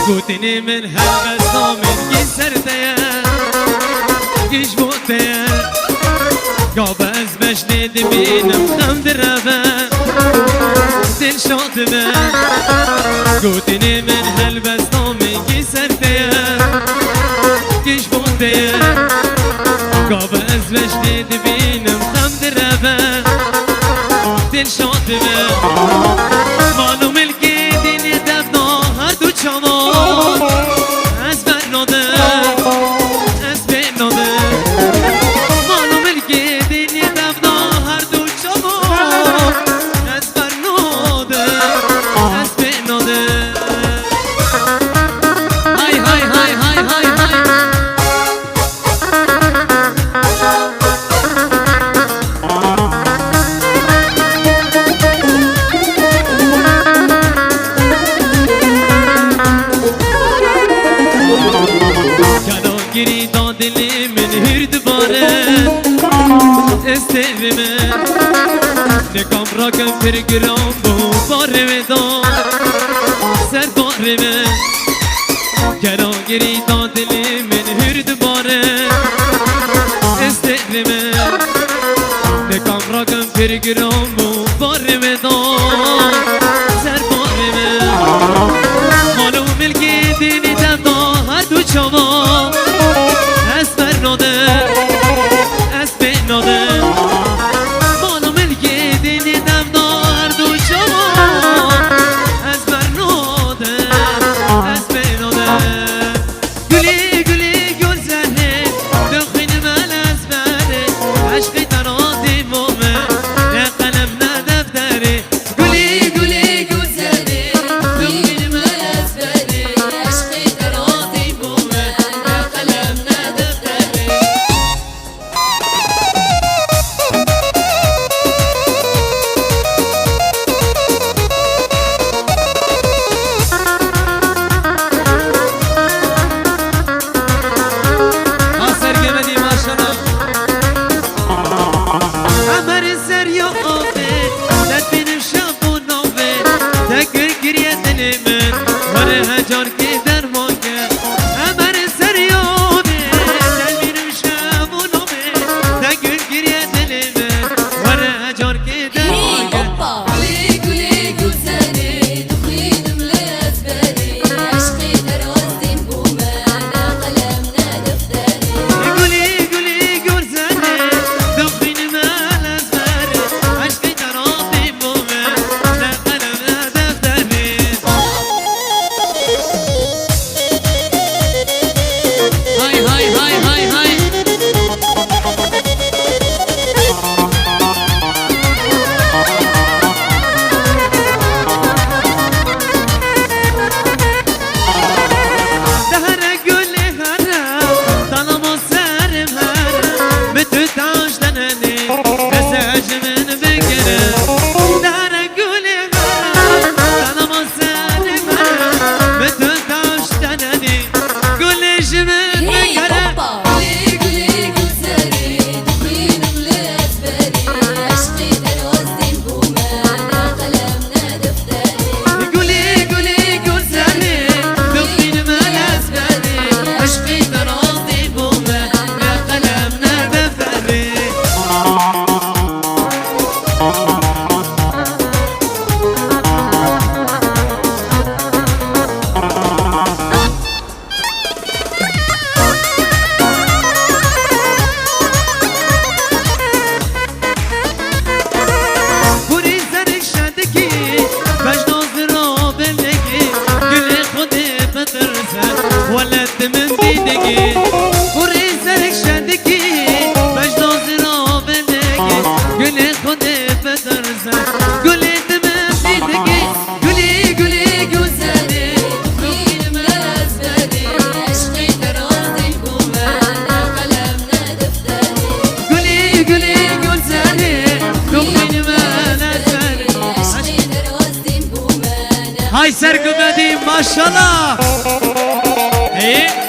گوتنی من هر بستامن گی سرده گیش بوده گاب از مشنه دبینم خم دربه دل شاد به گوتنی من هر بستامن گی سرده گیش بوده گاب از مشنه دبینم خم دربه دل شاد به معلوم الگی دینی دفنا هر دو چمان از برناده از بیناده معلوم الگی دینی دفنا هر دو چمان از برناده از بیناده های های های های های های گیری دادلی من هرد باره استویمه نکام را کم پر گرام بو باره ودان سر باره من گرا گیری دادلی من هرد باره استویمه نکام را کم پر گرام بو باره ودان سر باره من معلوم الگی دینی دفتا هر دو چما از برناده از بیناده معلوم الگی دینی دفتا هر دو چما از برناده از بیناده گلی گلی گل زنه دخین من از بره عشقی ترادی مومه قلم خودی بدرزه گلی دمه بیدگی گلی گلی گوزلی دخيل مزبلي عشقي درازي كومانا قلمنا دفتري گلی گلی گوزلی دخیل من ازلی عشقي درازي كومانا های سرگمدی ماشالله ای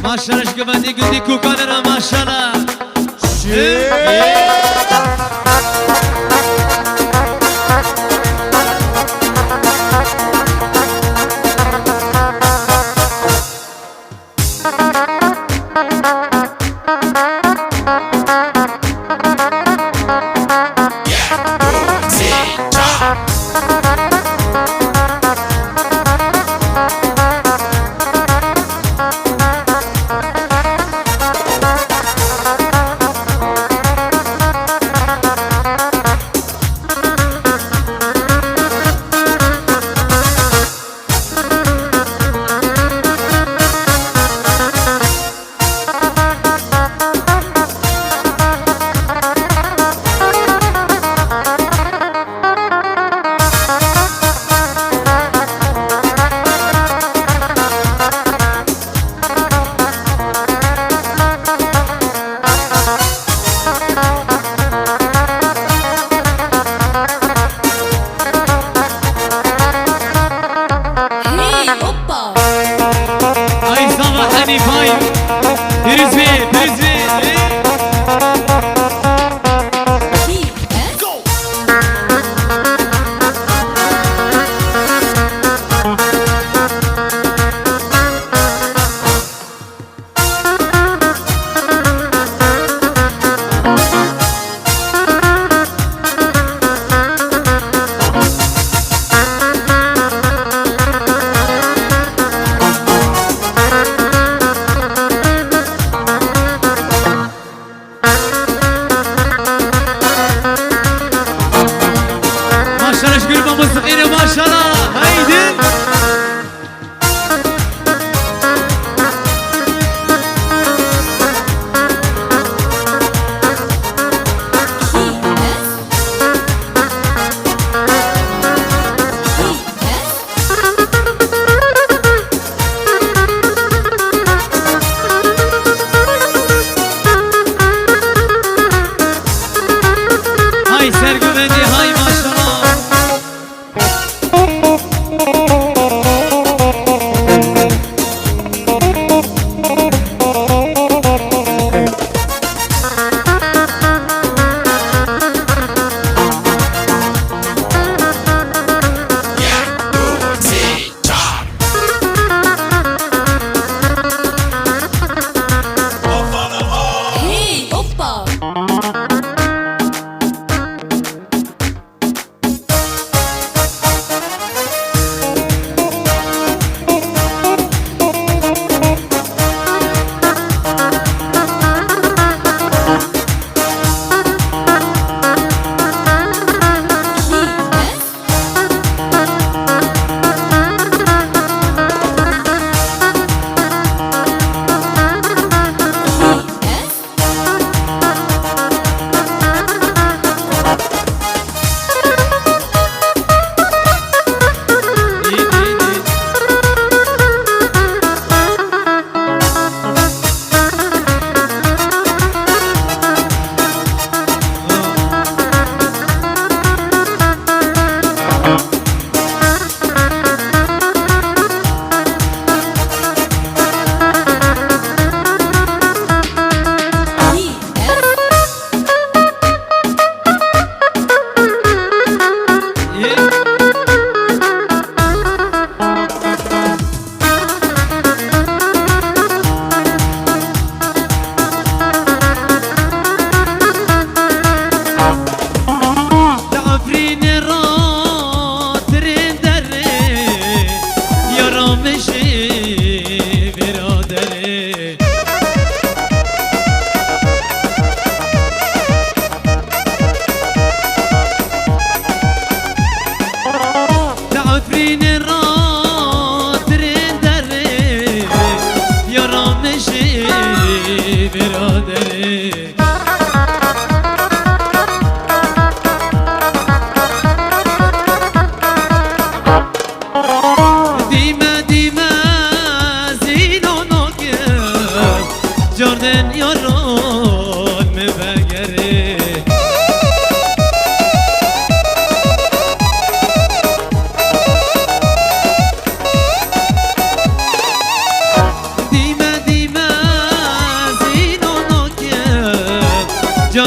ماشالله شگمدی گندی کوکانه را ماشالله هي اوبا های زاغ حنیف های دریز بی دریز بی هي بس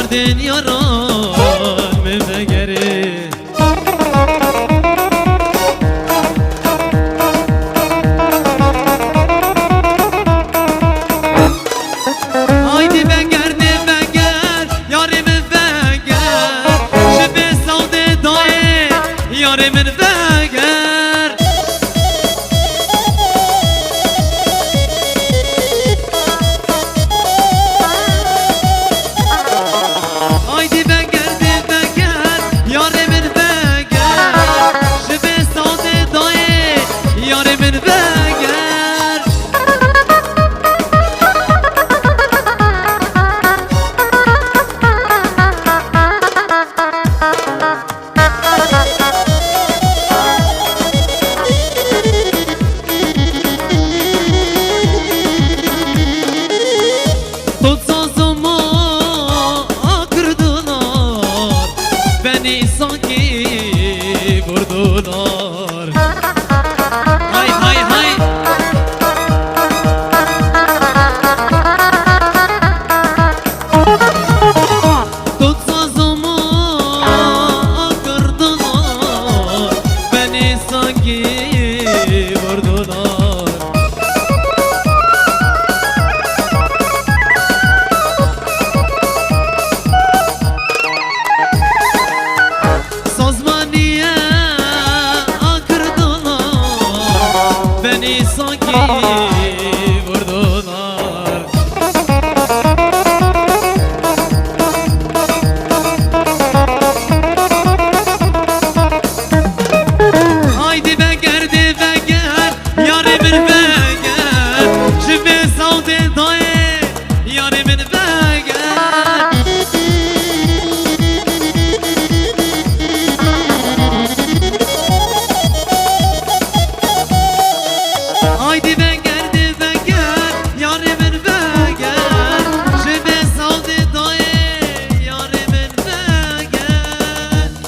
saldın yaran memegeri Haydi beger de beger Yarimin beger Şüphe saldı daye Yarimin beger Haydi beger de beger Yarimin beger Şüphe saldı daye Yarimin beger Tutsazıma kırdılar Beni sanki vurdular Hay hay hay Tutsazıma kırdılar Beni sanki vurdular Sazmaniye kırdılar Beni sanki